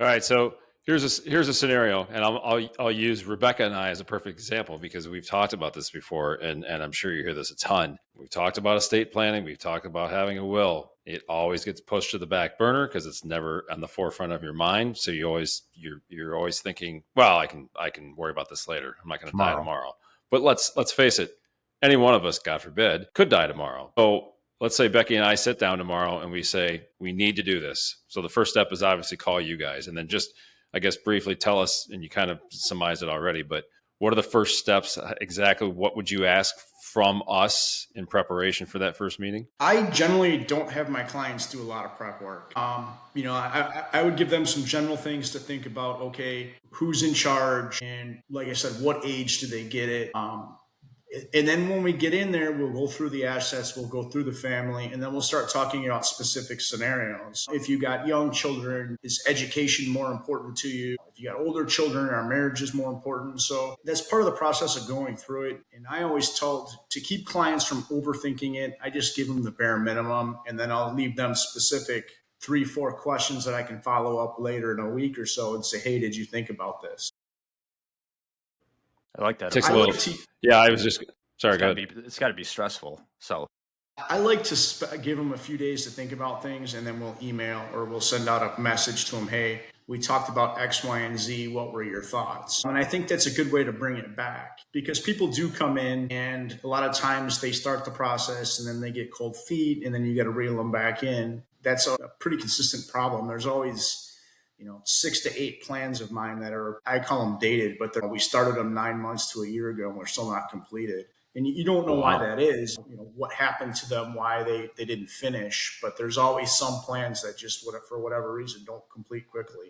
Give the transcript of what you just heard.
All right, so here's a scenario, and I'll use Rebecca and I as a perfect example because we've talked about this before, and I'm sure you hear this a ton. We've talked about estate planning, we've talked about having a will. It always gets pushed to the back burner because it's never on the forefront of your mind. So you're always thinking, well, I can worry about this later. I'm not going to die Tomorrow. tomorrow. But let's face it, any one of us, God forbid, could die tomorrow. So let's say Becky and I sit down tomorrow and we say, we need to do this. So the first step is obviously call you guys and then just, I guess, briefly tell us, and you kind of surmised it already, but what are the first steps? Exactly what would you ask from us in preparation for that first meeting? I generally don't have my clients do a lot of prep work. I would give them some general things to think about. Okay, who's in charge? And like I said, what age do they get it? And then when we get in there, we'll go through the assets, we'll go through the family, and then we'll start talking about specific scenarios. If you got young children, is education more important to you? If you got older children, our marriage is more important. So that's part of the process of going through it. And I always told to keep clients from overthinking it, I just give them the bare minimum, and then I'll leave them specific 3, 4 questions that I can follow up later in a week or so and say, hey, did you think about this? I like that Takes I a approach. little. like to Yeah, I was just It's sorry. got Go to ahead. be it's got to be stressful. So I like to give them a few days to think about things, and then we'll email or we'll send out a message to them. Hey, we talked about X, Y, and Z. What were your thoughts? And I think that's a good way to bring it back because people do come in, and a lot of times they start the process and then they get cold feet, and then you got to reel them back in. That's a pretty consistent problem. There's always 6 to 8 plans of mine that are, I call them dated, but we started them 9 months to a year ago and we're still not completed. And you don't know Oh, why wow. that is, what happened to them, why they didn't finish. But there's always some plans that just, for whatever reason, don't complete quickly.